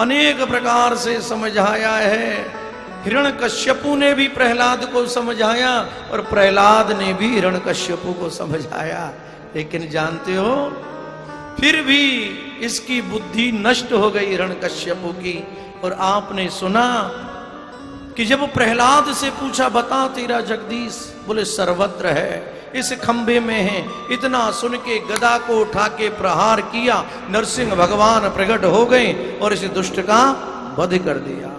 अनेक प्रकार से समझाया है। हिरण्यकश्यपु ने भी प्रहलाद को समझाया और प्रहलाद ने भी हिरण्यकश्यपु को समझाया, लेकिन जानते हो फिर भी इसकी बुद्धि नष्ट हो गई हिरण्यकश्यपु की। और आपने सुना कि जब प्रहलाद से पूछा बता तेरा जगदीश, बोले सर्वत्र है, इस खंबे में है। इतना सुन के गदा को उठा के प्रहार किया, नरसिंह भगवान प्रकट हो गए और इस दुष्ट का वध कर दिया।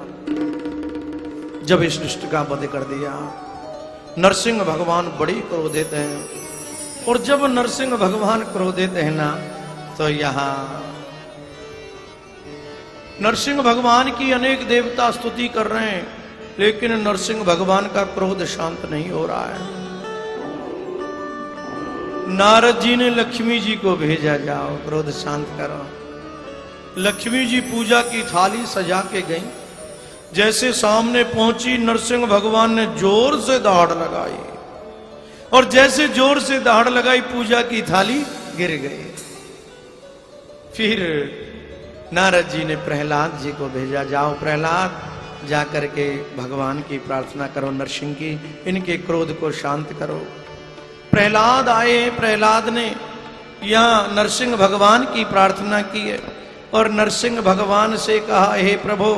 जब इस दुष्ट का वध कर दिया, नरसिंह भगवान बड़ी क्रोधित हैं। और जब नरसिंह भगवान क्रोधित है ना, तो यहां नरसिंह भगवान की अनेक देवता स्तुति कर रहे हैं, लेकिन नरसिंह भगवान का क्रोध शांत नहीं हो रहा है। नारद जी ने लक्ष्मी जी को भेजा, जाओ क्रोध शांत करो। लक्ष्मी जी पूजा की थाली सजा के गई। जैसे सामने पहुंची, नरसिंह भगवान ने जोर से दहाड़ लगाई, और जैसे जोर से दहाड़ लगाई पूजा की थाली गिर गई। फिर नारद जी ने प्रहलाद जी को भेजा, जाओ प्रहलाद जाकर के भगवान की प्रार्थना करो, नरसिंह की, इनके क्रोध को शांत करो। प्रहलाद आए, प्रहलाद ने यहां नरसिंह भगवान की प्रार्थना की है और नरसिंह भगवान से कहा, हे प्रभु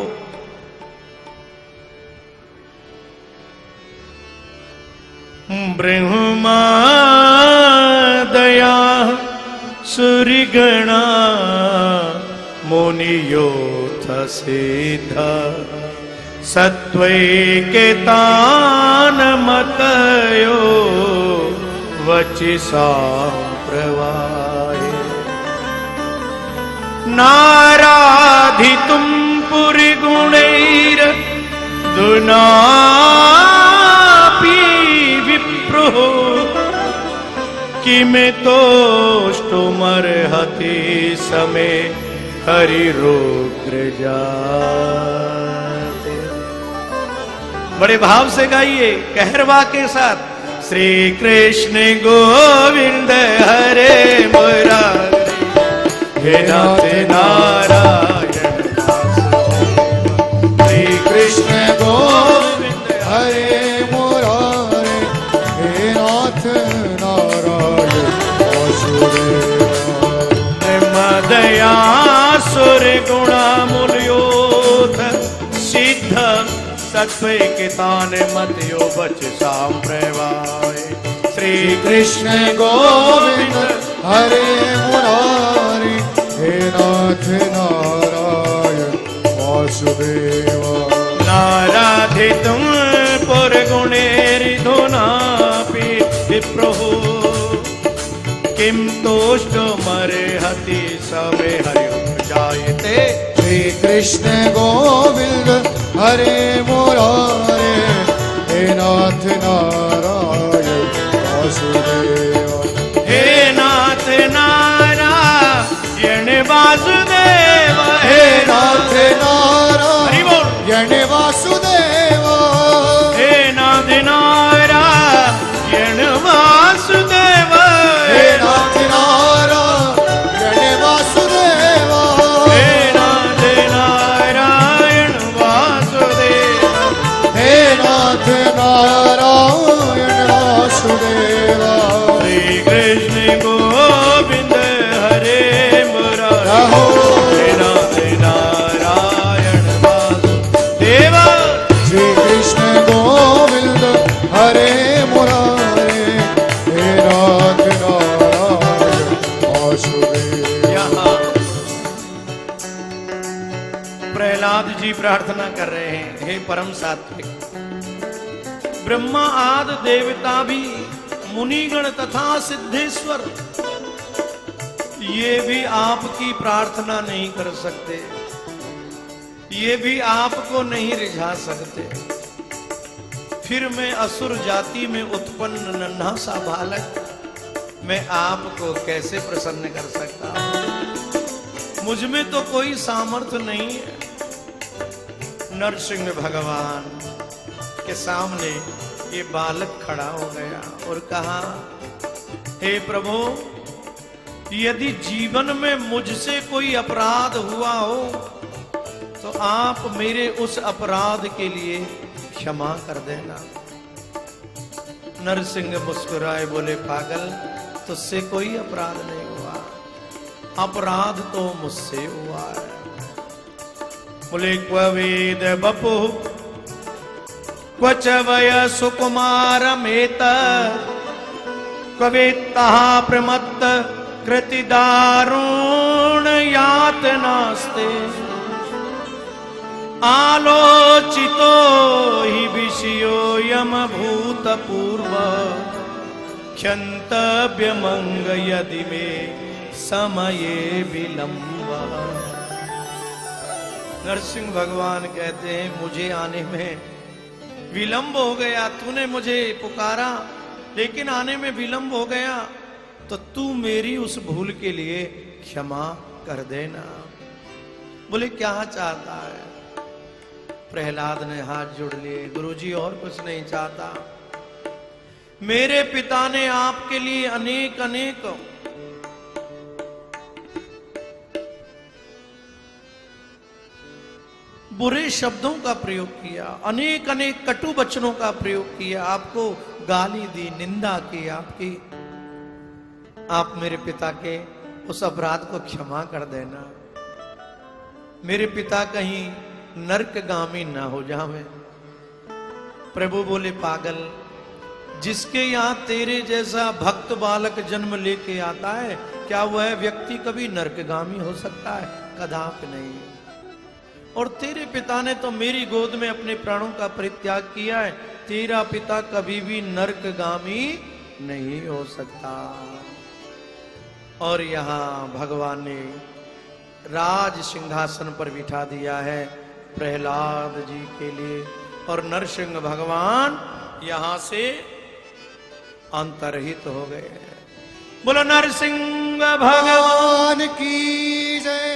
ब्रह्मा दया सूर्यगणा मुनियोथ सिद्धा सत्वैके तान मतयो वचिसा प्रवाहे नाराधितुं पुरिगुणैर दुनापि विप्रो किमितोष्टुमर्हति समे हरिरुद्र जाते। बड़े भाव से गाइए, कहरवा के साथ। श्री कृष्ण गोविंद हरे मुरारी, हे नाथ नारायण। श्री कृष्ण गोविंद हरे मुरारी, हे नाथ नारायण वासुदेव। मदया सुर गुणामुल्योथ सिद्ध सत्वैके तान मतयो वचसां प्रवाहे। श्री कृष्ण गोविंद हरे मुरारी, हे नाथ नारायण वासुदेव। नाराधितुं पुरगुणैर्धुनापि विप्रोः किं तोष्टुमर्हति समे हरिरुद्र जायते। श्री कृष्ण गोविंद हरे मुरारे, हे नाथ नारायण वासुदेव। हे नाथ नारायण वासुदेव, हे नाथ नारायण वासुदेव। हे नाथ नारायण वासुदेव, हे नाथ नारायण वासुदेव। हे नाथ नारायण वासुदेव, हे नाथ नारायण वासुदेव। श्री कृष्ण गोविंद हरे मुरारी, हे नाथ नारायण वासुदेव। श्री कृष्ण गोविंद हरे मुरारे, हे नाथ नारायण वासुदेव। यहाँ प्रहलाद जी प्रार्थना कर रहे हैं, हे परम सात्विक, ब्रह्मा आदि देवता भी, मुनिगण तथा सिद्धेश्वर, ये भी आपकी प्रार्थना नहीं कर सकते, ये भी आपको नहीं रिझा सकते। फिर मैं असुर जाति में उत्पन्न नन्हा सा बालक, मैं आपको कैसे प्रसन्न कर सकता हूं? मुझ में तो कोई सामर्थ्य नहीं है। नरसिंह भगवान के सामने ये बालक खड़ा हो गया और कहा, हे प्रभु, यदि जीवन में मुझसे कोई अपराध हुआ हो तो आप मेरे उस अपराध के लिए क्षमा कर देना। नरसिंह मुस्कुराए बोले, पागल, तुझसे कोई अपराध नहीं हुआ, अपराध तो मुझसे हुआ है। बोले, क्व वेद बपु क्वच वय सुकुमारमेत क्वेत्ता प्रमत्त कृति दारुण यातनास्ते आलोचितो हि विषयो यम भूतपूर्व क्षन्तव्यमंग यदि मे समये विलंब। नरसिंह भगवान कहते हैं, मुझे आने में विलंब हो गया, तूने मुझे पुकारा लेकिन आने में विलंब हो गया, तो तू मेरी उस भूल के लिए क्षमा कर देना। बोले, क्या चाहता है? प्रहलाद ने हाथ जोड़ लिए, गुरुजी और कुछ नहीं चाहता। मेरे पिता ने आपके लिए अनेक अनेक बुरे शब्दों का प्रयोग किया, अनेक अनेक कटु वचनों का प्रयोग किया, आपको गाली दी, निंदा की आपकी। आप मेरे पिता के उस अपराध को क्षमा कर देना। मेरे पिता कहीं नरकगामी ना हो जावे। प्रभु बोले, पागल, जिसके यहां तेरे जैसा भक्त बालक जन्म लेके आता है, क्या वह व्यक्ति कभी नरकगामी हो सकता है? कदापि नहीं। और तेरे पिता ने तो मेरी गोद में अपने प्राणों का परित्याग किया है, तेरा पिता कभी भी नरकगामी नहीं हो सकता। और यहां भगवान ने राज सिंहासन पर बिठा दिया है प्रहलाद जी के लिए, और नरसिंह भगवान यहां से अंतर्हित हो गए। बोलो नरसिंह भगवान की जय।